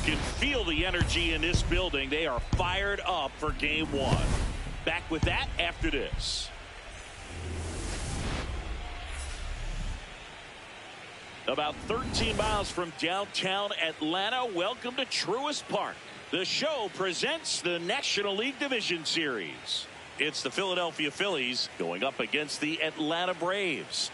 can feel the energy in this building. They are fired up for game one. Back with that after this. About 13 miles from downtown Atlanta, welcome to Truist Park. The show presents the National League Division Series. It's the Philadelphia Phillies going up against the Atlanta Braves.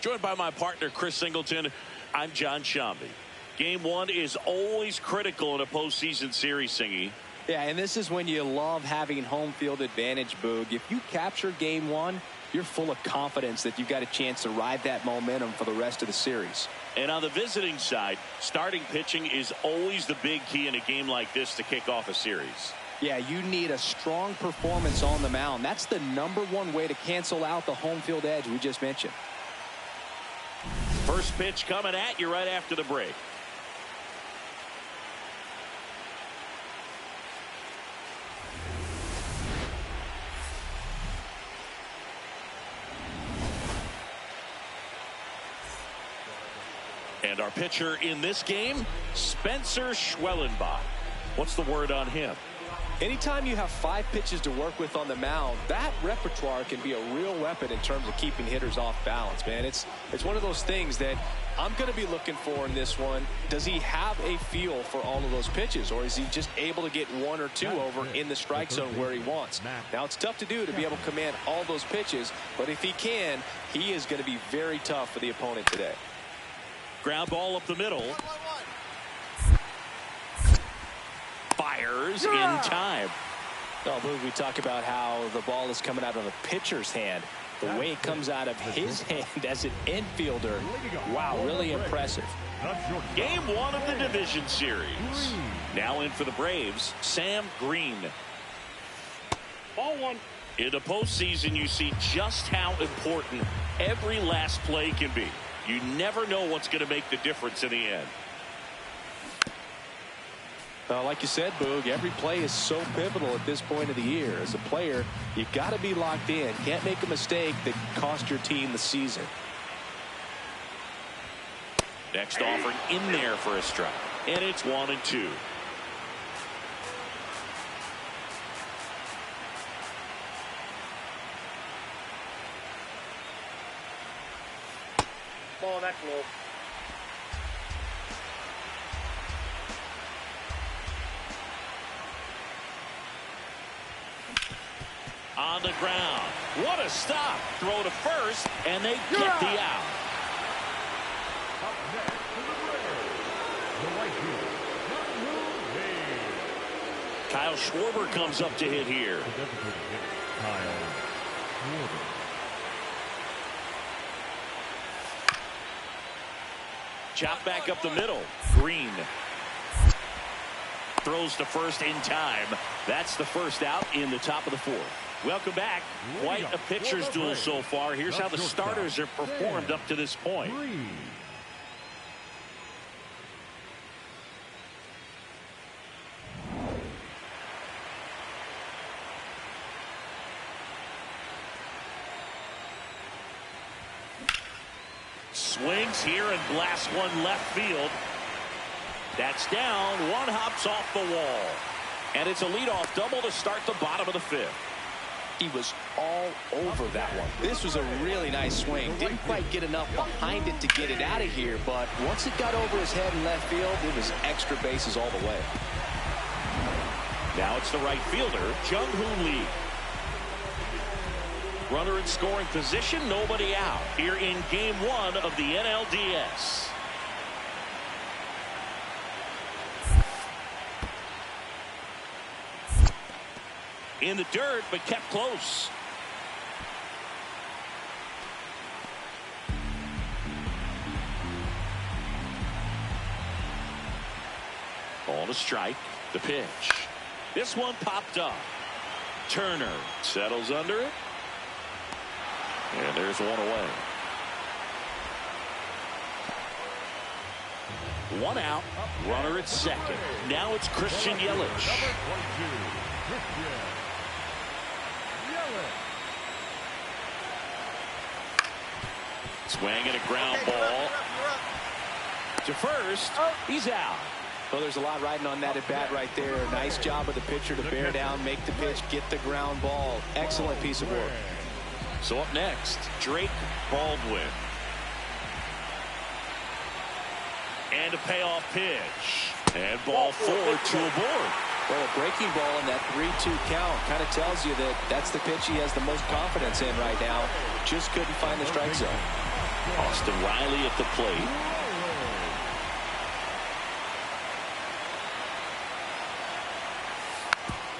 Joined by my partner, Chris Singleton, I'm John Shambi. Game one is always critical in a postseason series, Singy. Yeah, and this is when you love having home field advantage, Boog. If you capture game one, you're full of confidence that you've got a chance to ride that momentum for the rest of the series. And on the visiting side, starting pitching is always the big key in a game like this to kick off a series. Yeah, you need a strong performance on the mound. That's the #1 way to cancel out the home field edge we just mentioned. First pitch coming at you right after the break. And our pitcher in this game, Spencer Schwellenbach. What's the word on him? Anytime you have 5 pitches to work with on the mound, that repertoire can be a real weapon in terms of keeping hitters off balance, man. It's one of those things that I'm going to be looking for in this one. Does he have a feel for all of those pitches, or is he just able to get 1 or 2 over in the strike zone where he wants? Now, it's tough to do to be able to command all those pitches, but if he can, he is going to be very tough for the opponent today. Ground ball up the middle. Fires in time. Oh, Boog, we talk about how the ball is coming out of the pitcher's hand. The way it comes out of his hand as an infielder. Wow, really impressive. Game one of the division series. Now in for the Braves, Sam Green. Ball one. In the postseason, you see just how important every last play can be. You never know what's going to make the difference in the end. Like you said, Boog, every play is so pivotal at this point of the year. As a player, you got to be locked in. Can't make a mistake that cost your team the season. Next offering in there for a strike. And it's 1-2. Ball, that's low. On the ground. What a stop. Throw to first, and they get the out. Up next to the Braves, the right field, Kyle Schwarber comes up to hit here. Kyle Schwarber. Chop back up the middle. Green throws to first in time. That's the first out in the top of the 4th. Welcome back. Quite a pitcher's duel so far. Here's how the starters have performed up to this point. Swings here and blasts one left field. That's down. One hops off the wall. And it's a leadoff double to start the bottom of the 5th. He was all over that one. This was a really nice swing. Didn't quite get enough behind it to get it out of here, but once it got over his head in left field, it was extra bases all the way. Now it's the right fielder, Jung-Hoo Lee. Runner in scoring position, nobody out here in game one of the NLDS. In the dirt, but kept close. Ball to strike. The pitch. This one popped up. Turner settles under it. And there's one away. One out. Runner at second. Now it's Christian Yelich. Swing and a ground ball. To first, he's out. Well, there's a lot riding on that at bat right there. Nice job of the pitcher to bear down, make the pitch, get the ground ball. Excellent piece of work. So up next, Drake Baldwin. And a payoff pitch. And ball 4 to a board. Well, a breaking ball in that 3-2 count kind of tells you that that's the pitch he has the most confidence in right now. Just couldn't find the strike zone. Austin Riley at the plate.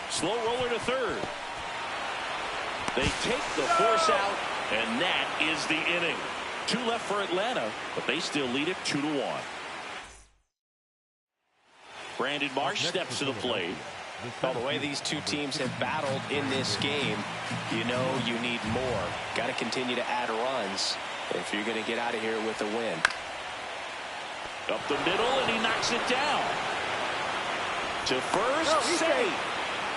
Slow roller to third. They take the force out, and that is the inning. 2 left for Atlanta, but they still lead it 2-1. Brandon Marsh steps to the plate. Well, the way these two teams have battled in this game, you know you need more. Got to continue to add runs if you're going to get out of here with a win. Up the middle, and he knocks it down. To first, safe.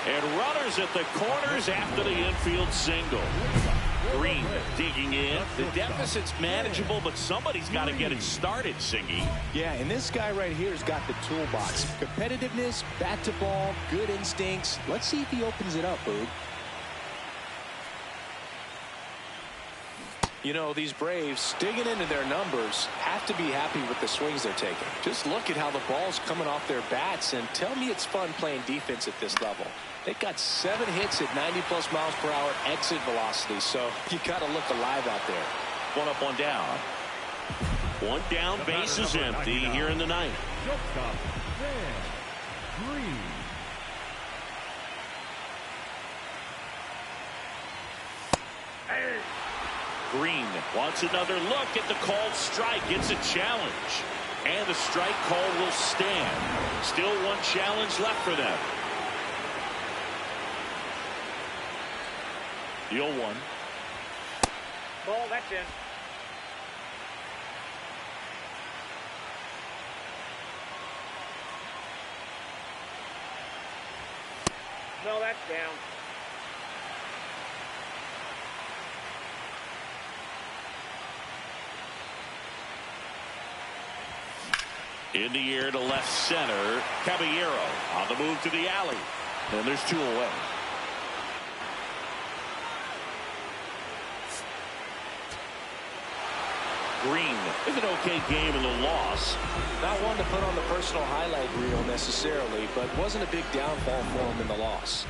And runners at the corners after the infield single. Green digging in. The deficit's manageable, but somebody's got to get it started, Singy. Yeah, and this guy right here has got the toolbox. Competitiveness, bat to ball, good instincts. Let's see if he opens it up, Boog. You know, these Braves, digging into their numbers, have to be happy with the swings they're taking. Just look at how the ball's coming off their bats, and tell me it's fun playing defense at this level. They've got 7 hits at 90+ miles per hour exit velocity, so you got to look alive out there. 1 up, 1 down. 1 down, base is empty here in the ninth. Green wants another look at the called strike. It's a challenge. And the strike call will stand. Still 1 challenge left for them. The 0-1. Ball, that's in. No, that's down. In the air to left center. Caballero on the move to the alley. And there's 2 away. Green is an okay game in the loss. Not one to put on the personal highlight reel necessarily, but wasn't a big downfall for him in the loss.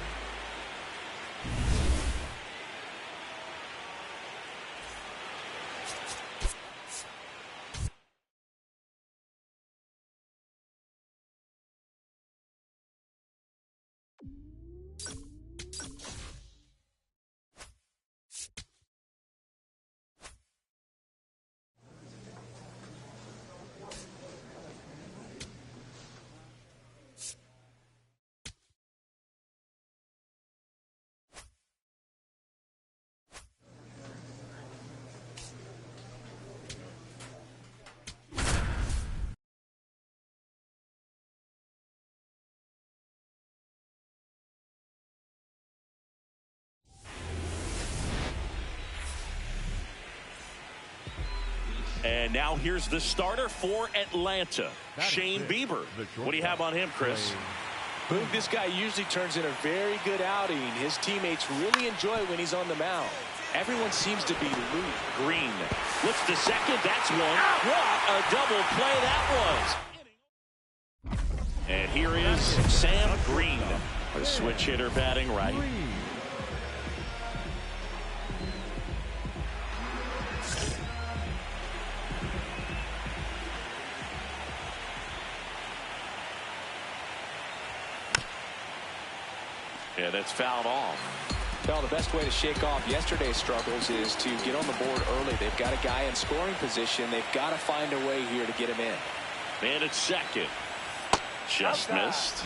And now here's the starter for Atlanta, Shane Bieber. What do you have on him, Chris? Boog, this guy usually turns in a very good outing. His teammates really enjoy when he's on the mound. Everyone seems to be loose. Green looks to second. That's one. What a double play that was. And here is Sam Green, a switch hitter batting right. Yeah, that's fouled off. Well, the best way to shake off yesterday's struggles is to get on the board early. They've got a guy in scoring position. They've got to find a way here to get him in. And it's second. Just missed.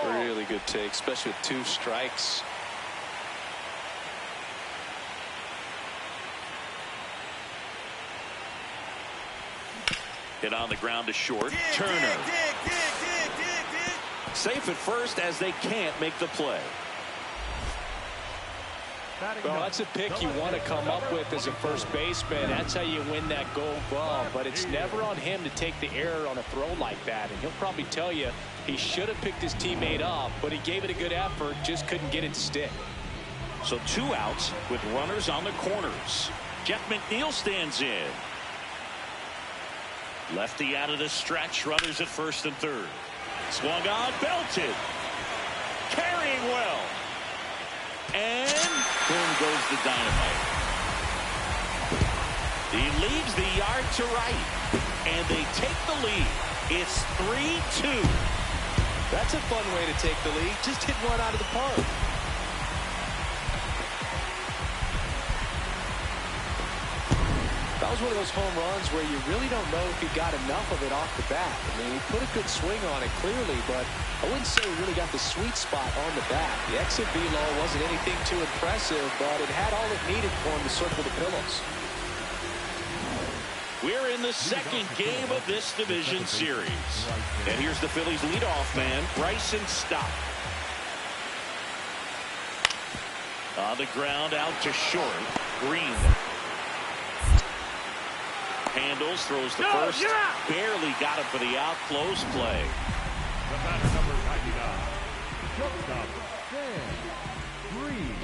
Really good take, especially with 2 strikes. Hit on the ground to short. Turner. Safe at first as they can't make the play. Well, that's a pick you want to come up with as a first baseman. That's how you win that gold glove. But it's never on him to take the error on a throw like that. And he'll probably tell you he should have picked his teammate up, but he gave it a good effort, just couldn't get it to stick. So 2 outs with runners on the corners. Jeff McNeil stands in. Lefty out of the stretch. Runners at first and third. Swung on, belted. Carrying well. And boom goes the dynamite. He leaves the yard to right. And they take the lead. It's 3-2. That's a fun way to take the lead. Just hit one out of the park. That was one of those home runs where you really don't know if he got enough of it off the bat. I mean, he put a good swing on it clearly, but I wouldn't say he really got the sweet spot on the bat. The exit velo wasn't anything too impressive, but it had all it needed for him to circle the pillows. We're in the second game of this division series. And here's the Phillies leadoff man, Bryson Stott. On the ground, out to short. Green. Handles, throws to first. Barely got him for the out. Close play. The batter, number 99. Shortstop, Sam Green.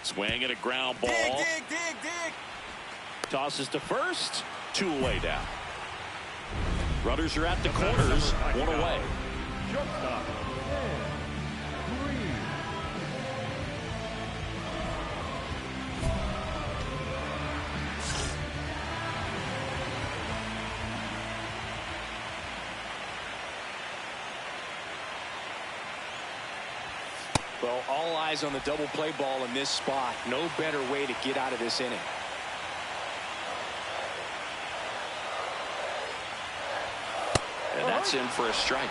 Swing and a ground ball. Dig. Tosses to first. 2 away down. Runners are at the corners. 1 away. Shortstop, Sam Green. Well, all eyes on the double play ball in this spot. No better way to get out of this inning. And that's in for a strike.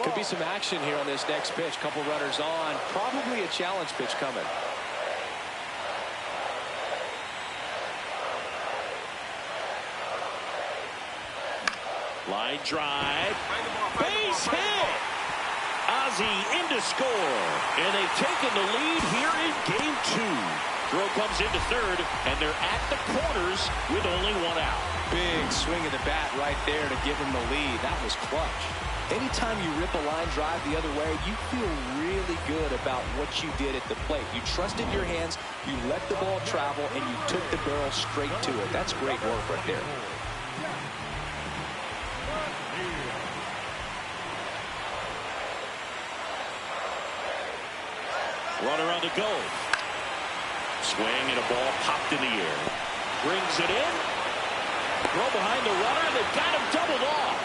Could be some action here on this next pitch. Couple runners on. Probably a challenge pitch coming. Line drive. Base hit. Ozzie in to score. And they've taken the lead here in game 2. Throw comes into third, and they're at the corners with only 1 out. Big swing of the bat right there to give him the lead. That was clutch. Anytime you rip a line drive the other way, you feel really good about what you did at the plate. You trusted your hands, you let the ball travel, and you took the barrel straight to it. That's great work right there. Runner on the go. Swing and a ball popped in the air. Brings it in. Throw behind the runner. They've got him doubled off.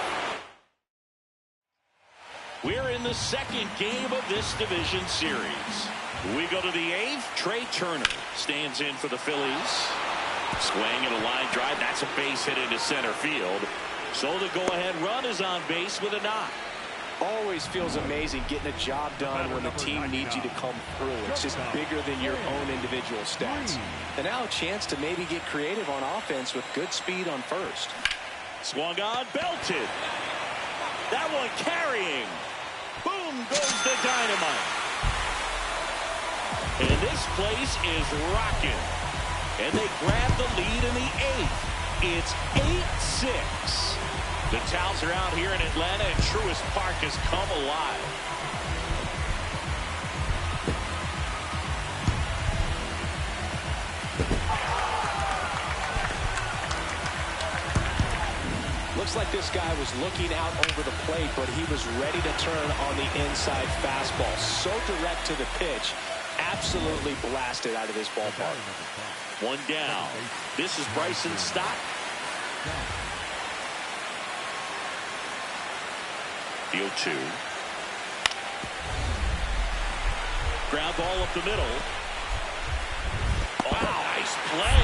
We're in the second game of this division series. We go to the 8th. Trey Turner stands in for the Phillies. Swing and a line drive. That's a base hit into center field. So the go-ahead run is on base with a knock. Always feels amazing getting a job done when the team needs you to come through. It's just bigger than your own individual stats. And now a chance to maybe get creative on offense with good speed on first. Swung on, belted. That one carrying. Boom goes the dynamite. And this place is rocking. And they grab the lead in the 8th. It's 8-6. The Towels are out here in Atlanta, and Truist Park has come alive. Looks like this guy was looking out over the plate, but he was ready to turn on the inside fastball. So direct to the pitch. Absolutely blasted out of this ballpark. 1 down. This is Bryson Stott. The 0-2. Ground ball up the middle. Wow, nice play.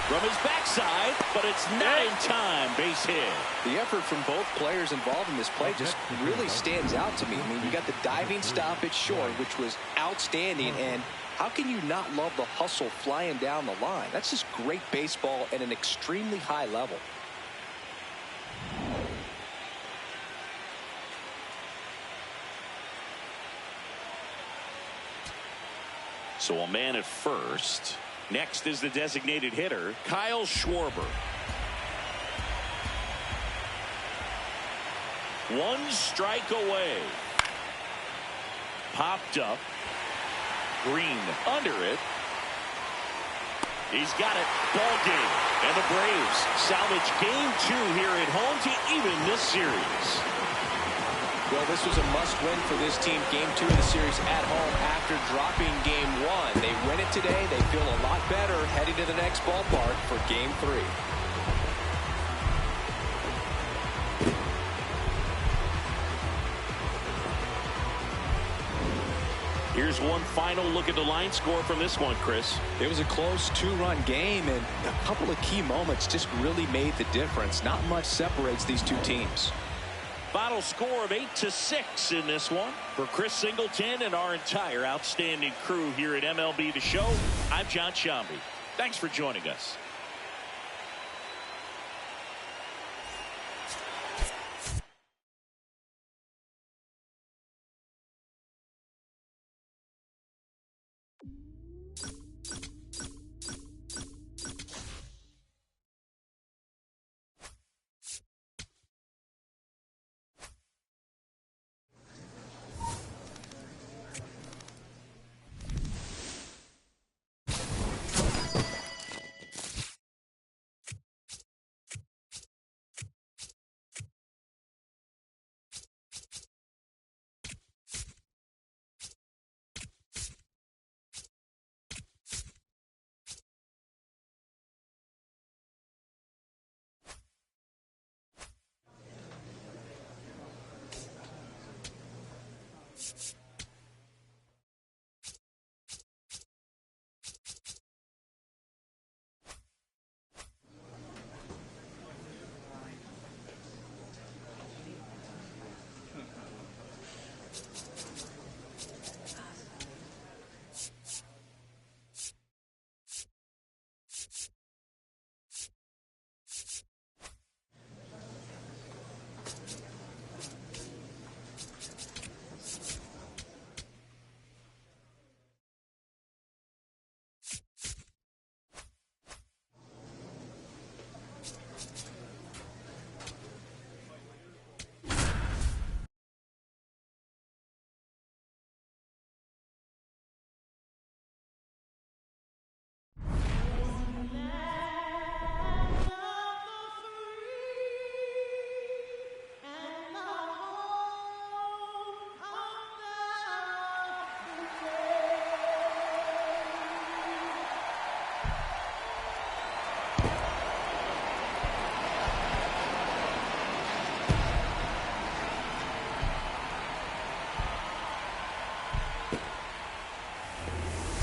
From his backside, but it's not in time. Base hit. The effort from both players involved in this play just really stands out to me. I mean, you got the diving stoppage short, which was outstanding, and how can you not love the hustle flying down the line? That's just great baseball at an extremely high level. So a man at first. Next is the designated hitter, Kyle Schwarber. One strike away. Popped up. Green under it. He's got it. Ball game. And the Braves salvage game 2 here at home to even this series. Well, this was a must-win for this team. Game 2 of the series at home after dropping Game 1. They win it today. They feel a lot better heading to the next ballpark for Game 3. Here's one final look at the line score from this one, Chris. It was a close 2-run game, and a couple of key moments just really made the difference. Not much separates these two teams. Final score of 8-6 in this one. For Chris Singleton and our entire outstanding crew here at MLB The Show, I'm John Shambi. Thanks for joining us.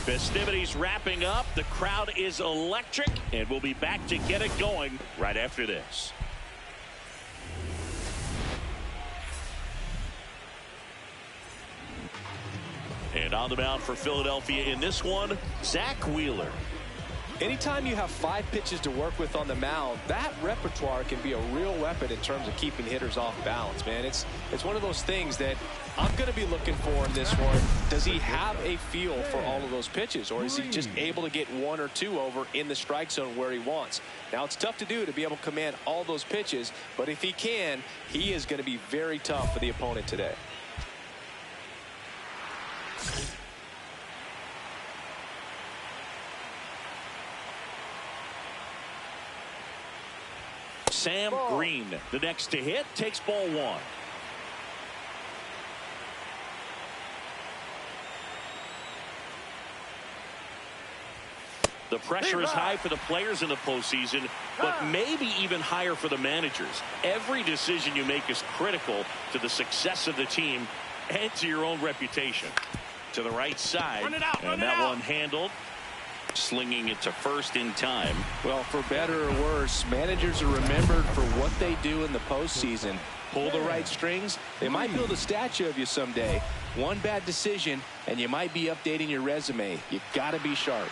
Festivities wrapping up. The crowd is electric, and we'll be back to get it going right after this. And on the mound for Philadelphia in this one, Zach Wheeler. Anytime you have 5 pitches to work with on the mound, that repertoire can be a real weapon in terms of keeping hitters off balance, man. It's one of those things that I'm going to be looking for in this one. Does he have a feel for all of those pitches, or is he just able to get 1 or 2 over in the strike zone where he wants? Now, it's tough to do to be able to command all those pitches, but if he can, he is going to be very tough for the opponent today. Sam Green, the next to hit, takes ball 1. The pressure is high for the players in the postseason, but maybe even higher for the managers. Every decision you make is critical to the success of the team and to your own reputation. To the right side, and that one handled. Slinging it to first in time. Well, for better or worse, managers are remembered for what they do in the postseason. Pull the right strings, they might build a statue of you someday. One bad decision, and you might be updating your resume. You got to be sharp.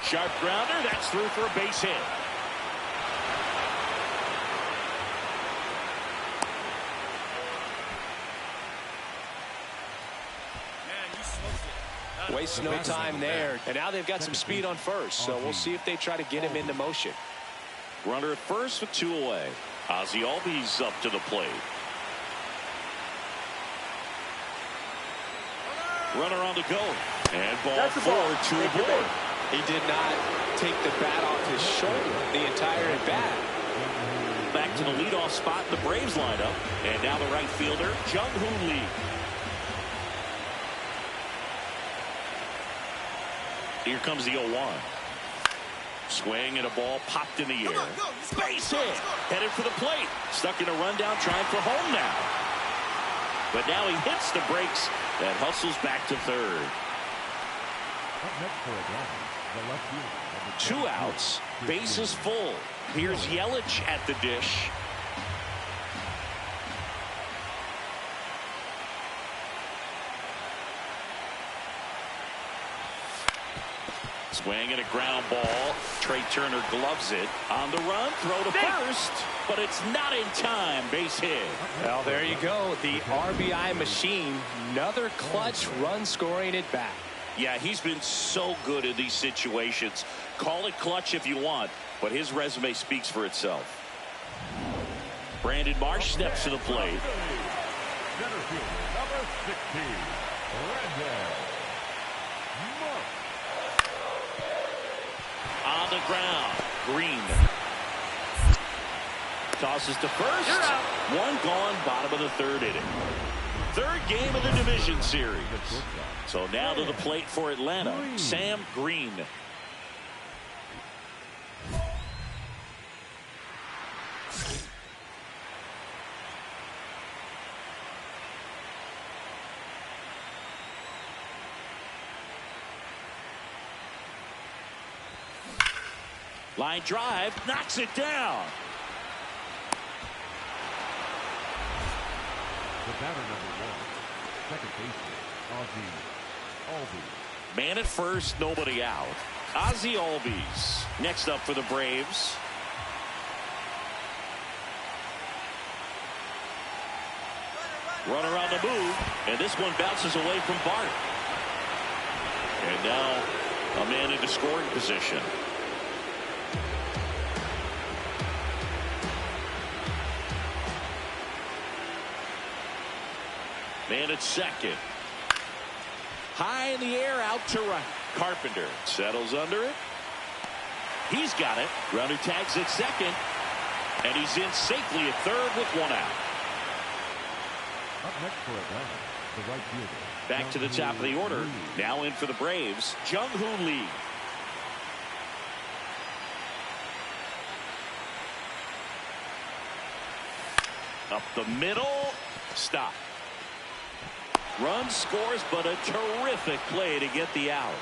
Sharp grounder, that's through for a base hit. Wastes no time there, and now they've got some speed on first, so we'll see if they try to get him into motion. Runner at first with 2 away. Ozzie Albies up to the plate. Runner on the go, and ball 4, 2 aboard. He did not take the bat off his shoulder the entire at bat. Back to the leadoff spot, the Braves lineup, and now the right fielder, Jung-Hoo Lee. Here comes the 0-1. Swing and a ball popped in the air. Base hit. Headed for the plate. Stuck in a rundown, trying for home now. But now he hits the brakes and hustles back to third. 2 outs. Bases full. Here's Yelich at the dish. Swing and a ground ball. Trey Turner gloves it. On the run, throw to first, but it's not in time. Base hit. Well, there you go. The RBI machine. Another clutch run scoring at bat. Yeah, he's been so good in these situations. Call it clutch if you want, but his resume speaks for itself. Brandon Marsh steps to the plate. Center fielder, number 16, Brandon. On the ground, Green tosses to first. One gone, bottom of the 3rd inning. 3rd game of the division series. So now to the plate for Atlanta, Sam Green. Line drive, knocks it down. The batter number 1, second baseman, Ozzie Albies. Man at first, nobody out. Ozzie Albies next up for the Braves. Runner on the move, and this one bounces away from Bart. And now a man into scoring position. Man at second. High in the air, out to right. Carpenter settles under it. He's got it. Runner tags at second. And he's in safely at third with 1 out. Up next for Atlanta, the right fielder. Back to the top of the order. Now in for the Braves, Jung-Hoo Lee. Up the middle. Stop. Run scores, but a terrific play to get the out.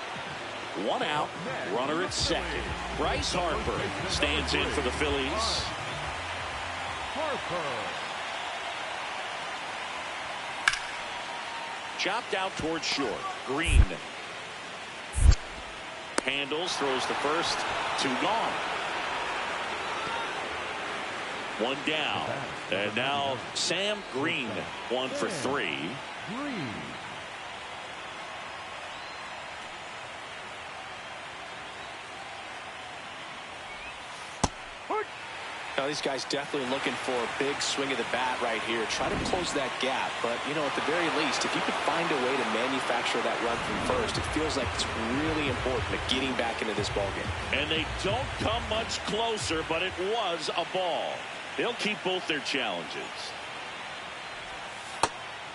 1 out, runner at second. Bryce Harper stands in for the Phillies. Harper. Chopped out towards short. Green. Handles, throws to first. 2 gone. 1 down. And now Sam Green, 1 for 3. Green. Now, these guys definitely looking for a big swing of the bat right here. Try to close that gap. But, you know, at the very least, if you could find a way to manufacture that run from first, it feels like it's really important to getting back into this ballgame. And they don't come much closer, but it was a ball. They'll keep both their challenges.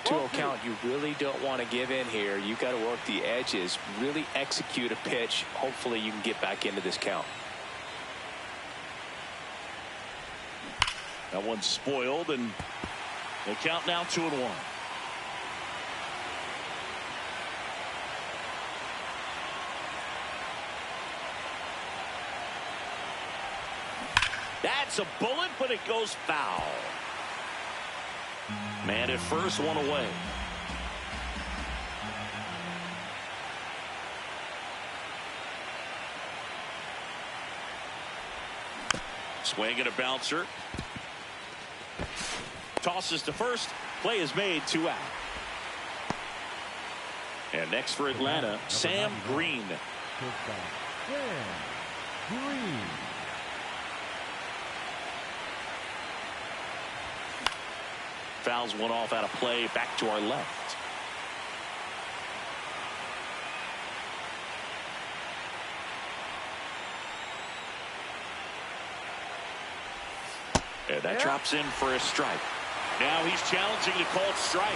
2-0 count. You really don't want to give in here. You got to work the edges, really execute a pitch. Hopefully you can get back into this count. That one's spoiled, and the count now 2-1. That's a bullet, but it goes foul. Man at first, one away. Swing and a bouncer. Tosses to first. Play is made, 2 out. And next for Atlanta, Sam Green. Sam Green. Fouls one off out of play, back to our left. And that drops in for a strike. Now he's challenging the called strike.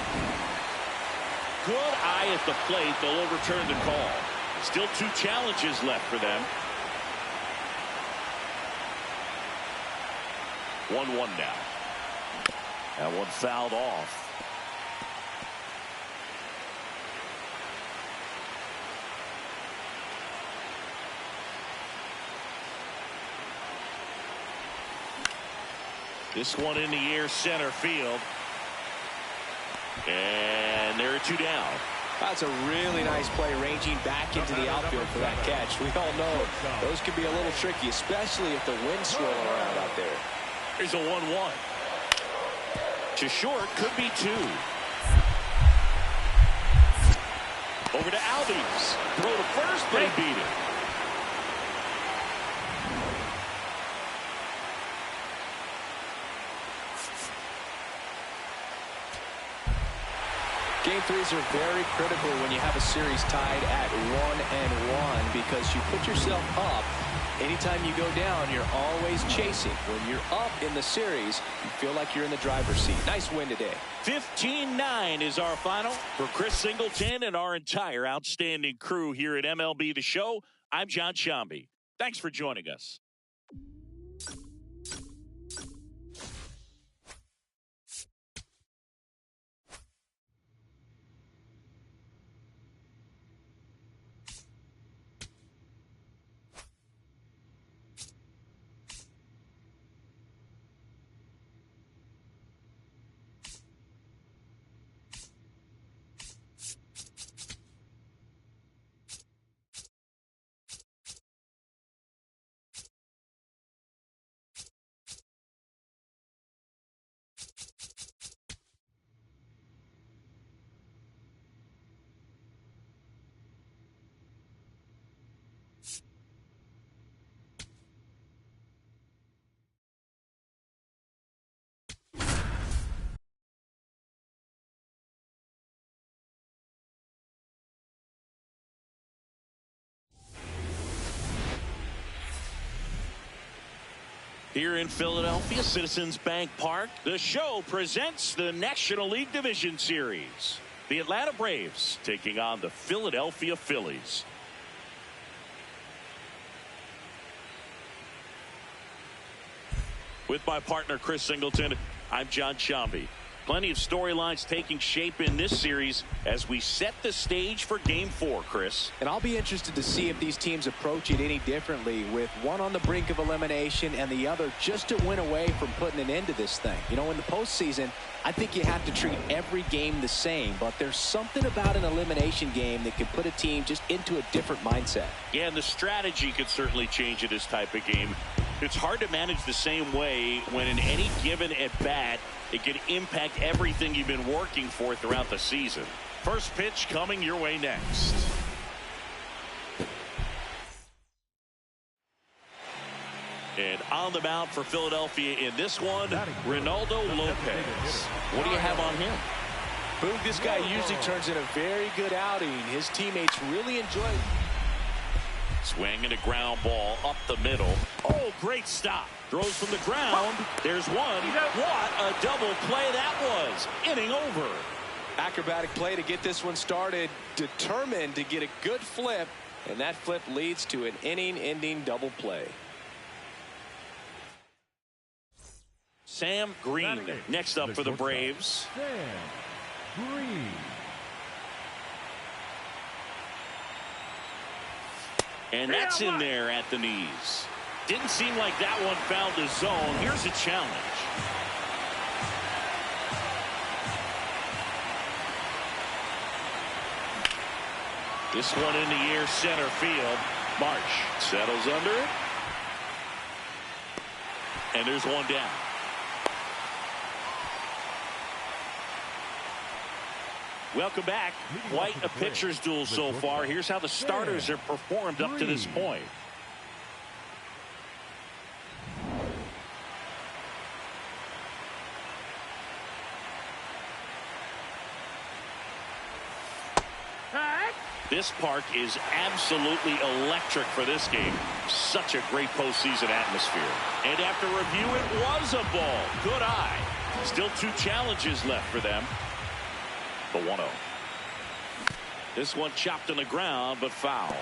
Good eye at the plate. They'll overturn the call. Still 2 challenges left for them. 1-1 now. That one fouled off. This one in the air, center field. And there are 2 down. That's a really nice play, ranging back into the outfield for that catch. We all know those can be a little tricky, especially if the wind's swirling around out there. Here's a 1-1. To short, could be 2. Over to Albies. Throw to first, but he beat it. Game 3s are very critical when you have a series tied at 1-1 because you put yourself up. Anytime you go down, you're always chasing. When you're up in the series, you feel like you're in the driver's seat. Nice win today. 15-9 is our final. For Chris Singleton and our entire outstanding crew here at MLB The Show, I'm John Shambi. Thanks for joining us. Here in Philadelphia, Citizens Bank Park, the show presents the National League Division Series. The Atlanta Braves taking on the Philadelphia Phillies. With my partner, Chris Singleton, I'm John Shambi. Plenty of storylines taking shape in this series as we set the stage for Game 4, Chris. And I'll be interested to see if these teams approach it any differently, with one on the brink of elimination and the other just to win away from putting an end to this thing. You know, in the postseason, I think you have to treat every game the same, but there's something about an elimination game that can put a team just into a different mindset. Yeah, and the strategy could certainly change in this type of game. It's hard to manage the same way when in any given at-bat, it can impact everything you've been working for throughout the season. First pitch coming your way next. And on the mound for Philadelphia in this one, Ronaldo Lopez. What do you have on him? Boog, this guy usually turns in a very good outing. His teammates really enjoy it. Swing and a ground ball up the middle. Oh, great stop. Throws from the ground. There's one. What a double play that was. Inning over. Acrobatic play to get this one started. Determined to get a good flip. And that flip leads to an inning-ending double play. Sam Green next up for the Braves. Sam Green. And that's in there at the knees. Didn't seem like that one found the zone. Here's a challenge. This one in the air, center field. Marsh settles under it. And there's one down. Welcome back. Quite a pitcher's duel so far. Here's how the starters have performed up to this point. This park is absolutely electric for this game. Such a great postseason atmosphere. And after review, it was a ball. Good eye. Still 2 challenges left for them. The 1-0. This one chopped on the ground, but foul.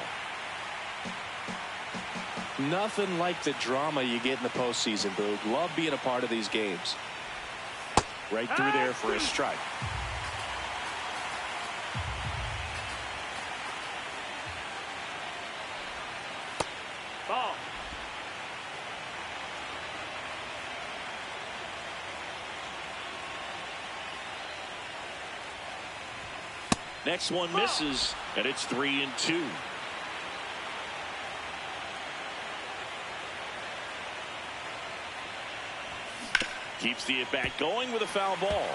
Nothing like the drama you get in the postseason, Boog. Love being a part of these games. Right through there for a strike. Ball. Next one misses, and it's 3-2. Keeps the at-bat going with a foul ball.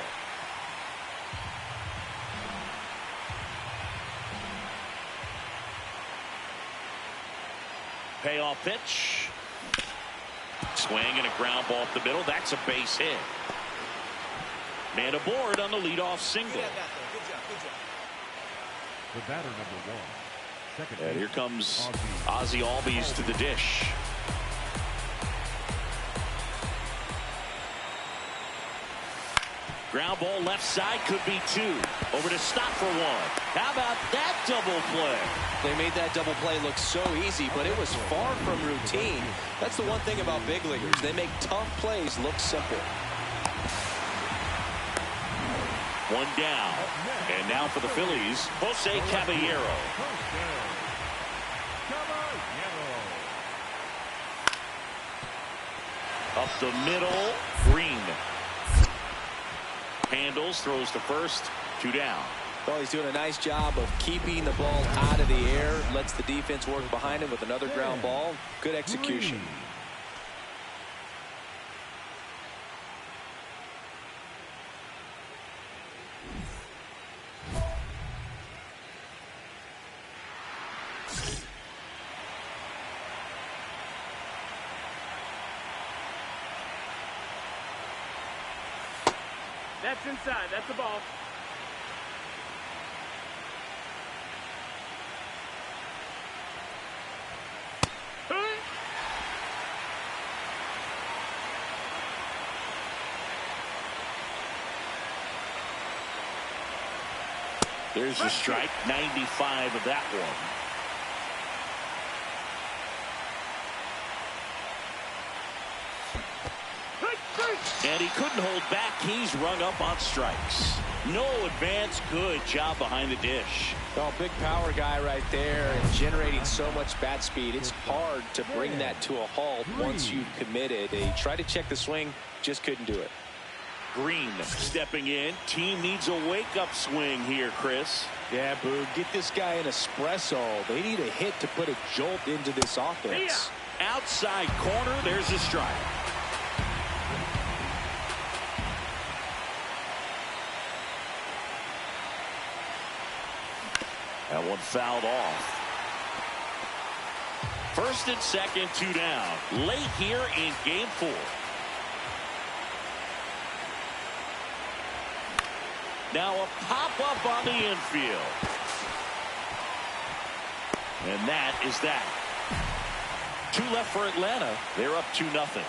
Payoff pitch. Swing and a ground ball up the middle. That's a base hit. Man aboard on the leadoff single. The batter, number 1. Second And here comes Ozzie Albies to the dish. Ground ball left side, could be 2. Over to stop for 1. How about that double play? They made that double play look so easy, but it was far from routine. That's the one thing about big leaguers. They make tough plays look simple. One down. And now for the Phillies, Jose Caballero. Up the middle, Green. Handles, throws to first, 2 down. Well, he's doing a nice job of keeping the ball out of the air. Lets the defense work behind him with another ground ball. Good execution. That's inside. That's a ball. There's a strike, 95 of that one. And he couldn't hold back. He's rung up on strikes. No advance. Good job behind the dish. Oh, big power guy right there and generating so much bat speed. It's hard to bring that to a halt once you've committed. He tried to check the swing, just couldn't do it. Green stepping in. Team needs a wake-up swing here, Chris. Yeah, Boog, get this guy an espresso. They need a hit to put a jolt into this offense. Outside corner, there's a strike. That one fouled off. First and second, 2 down. Late here in game 4. Now a pop-up on the infield. And that is that. 2 left for Atlanta. They're up 2-0.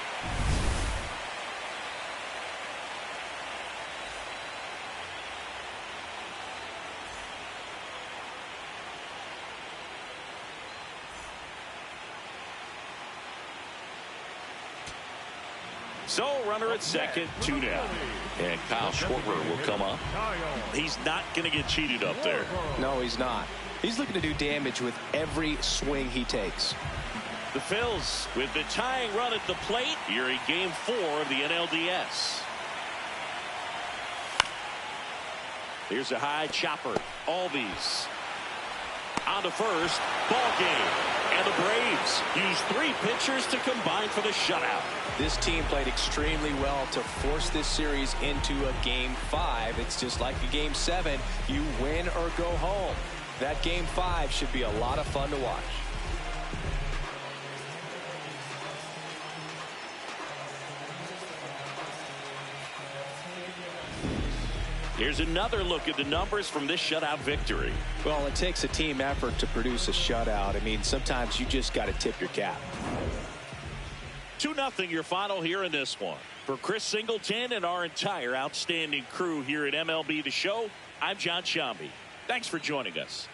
So runner at second, 2 down. And Kyle Schwarber will come up. He's not going to get cheated up there. No, he's not. He's looking to do damage with every swing he takes. The Phils with the tying run at the plate here in game 4 of the NLDS. Here's a high chopper. Albies on to first. Ball game. And the Braves use 3 pitchers to combine for the shutout. This team played extremely well to force this series into a game 5. It's just like a game 7. You win or go home. That game 5 should be a lot of fun to watch. Here's another look at the numbers from this shutout victory. Well, it takes a team effort to produce a shutout. I mean, sometimes you just got to tip your cap. 2-0 your final here in this one. For Chris Singleton and our entire outstanding crew here at MLB The Show, I'm John Shambi. Thanks for joining us.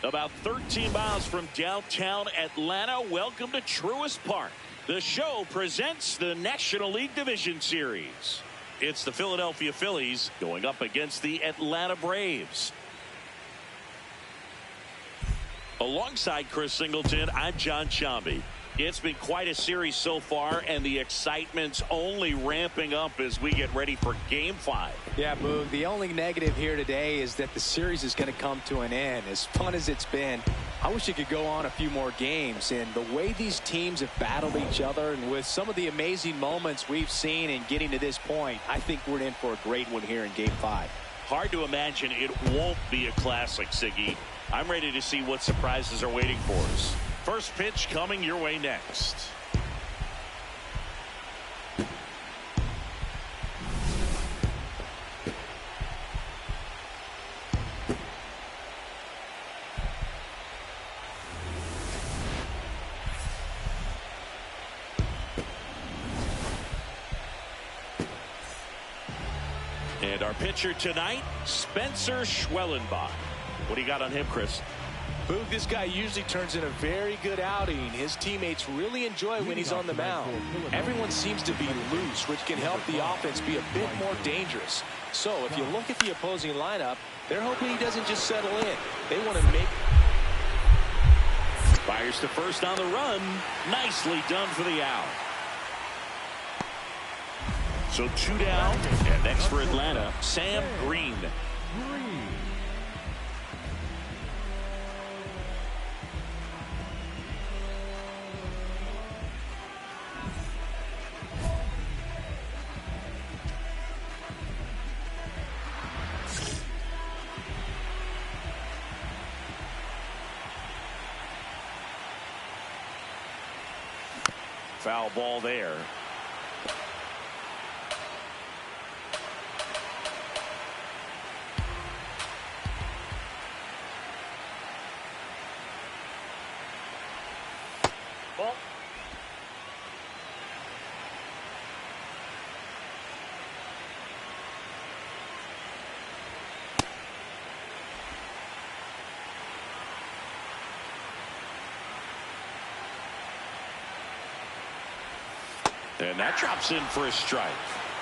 About 13 miles from downtown Atlanta, welcome to Truist Park. The show presents the National League Division Series. It's the Philadelphia Phillies going up against the Atlanta Braves. Alongside Chris Singleton, I'm John Shambi. It's been quite a series so far, and the excitement's only ramping up as we get ready for Game 5. Yeah, Boog, the only negative here today is that the series is going to come to an end. As fun as it's been, I wish it could go on a few more games. And the way these teams have battled each other, and with some of the amazing moments we've seen in getting to this point, I think we're in for a great one here in Game 5. Hard to imagine it won't be a classic, Siggy. I'm ready to see what surprises are waiting for us. First pitch coming your way next. And our pitcher tonight, Spencer Schwellenbach. What do you got on him, Chris? Boog, this guy usually turns in a very good outing. His teammates really enjoy when he's on the mound. Everyone seems to be loose, which can help the offense be a bit more dangerous. So if you look at the opposing lineup, they're hoping he doesn't just settle in. They want to make... Fires to first on the run. Nicely done for the out. So 2 down. And next for Atlanta, Sam Green. Foul ball there. Ball. And that drops in for a strike.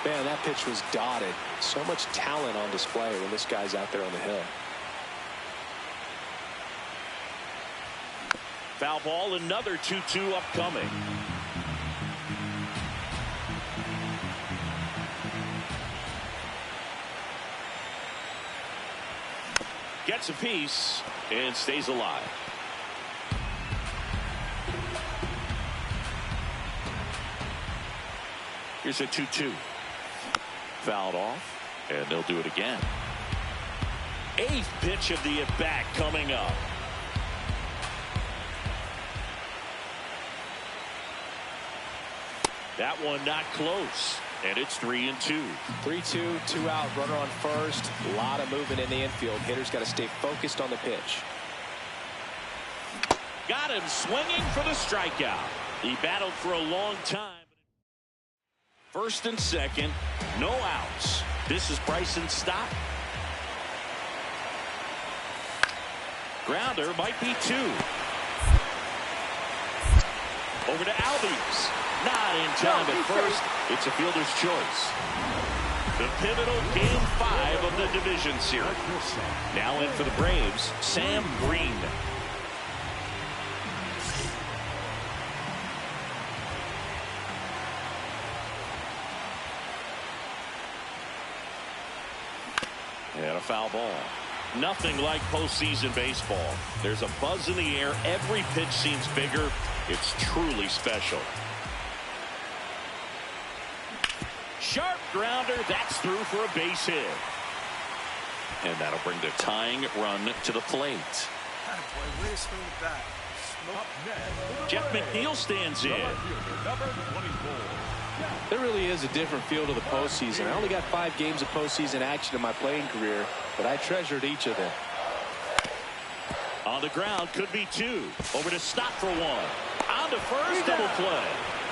Man, that pitch was dotted. So much talent on display when this guy's out there on the hill. Foul ball, another 2-2 upcoming. Gets a piece and stays alive. Here's a 2-2. Fouled off, and they'll do it again. 8th pitch of the at-bat coming up. That one not close, and it's 3-2. 3-2, 2 out, runner on first. A lot of movement in the infield. Hitter's got to stay focused on the pitch. Got him swinging for the strikeout. He battled for a long time. First and second, no outs. This is Bryson's stop. Grounder might be 2. Over to Albies. Not in time at first. It's a fielder's choice. The pivotal game 5 of the division series. Now in for the Braves, Sam Green. And a foul ball. Nothing like postseason baseball. There's a buzz in the air. Every pitch seems bigger. It's truly special. Sharp grounder. That's through for a base hit. And that'll bring the tying run to the plate. Jeff McNeil stands in. There really is a different feel to the postseason. I only got 5 games of postseason action in my playing career, but I treasured each of them. On the ground, could be 2. Over to stop for 1. On to first, double play.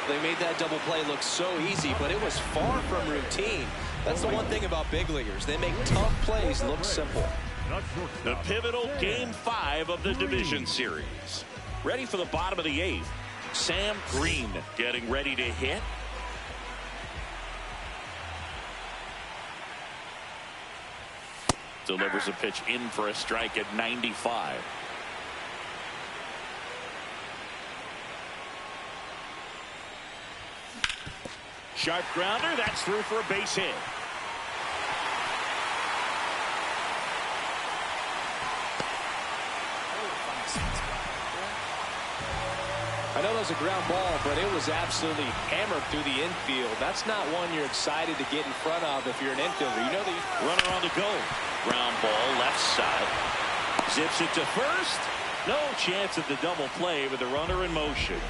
They made that double play look so easy, but it was far from routine. That's the one thing about big leaguers. They make tough plays look simple. The pivotal game 5 of the division series. Ready for the bottom of the 8th. Sam Green getting ready to hit. Delivers a pitch in for a strike at 95. Sharp grounder. That's through for a base hit. I know that was a ground ball, but it was absolutely hammered through the infield. That's not one you're excited to get in front of if you're an infielder. You know the runner on the go. Ground ball left side. Zips it to first. No chance at the double play with the runner in motion.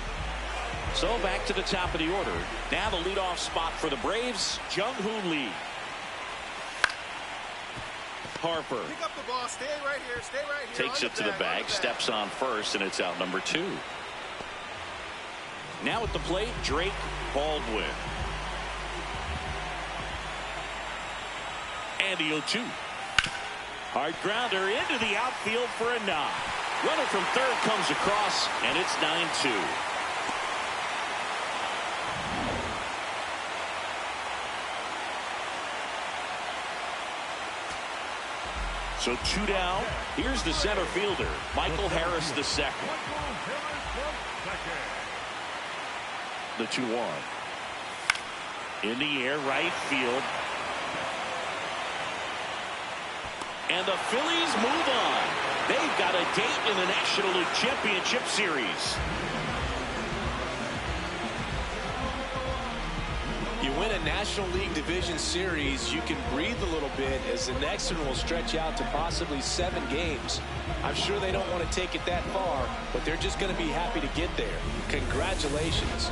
So back to the top of the order. Now the leadoff spot for the Braves, Jung-Hoo Lee. Harper. Pick up the ball. Stay right here. Stay right here. Takes it to the bag. Steps on first, and it's out number 2. Now at the plate, Drake Baldwin. And the 0-2. Hard grounder into the outfield for a knock. Runner from third comes across, and it's 9-2. So 2 down. Here's the center fielder, Michael Harris II. The 2-1. In the air, right field. And the Phillies move on. They've got a date in the National League Championship Series. You win a National League Division Series, you can breathe a little bit as the next one will stretch out to possibly 7 games. I'm sure they don't want to take it that far, but they're just going to be happy to get there. Congratulations.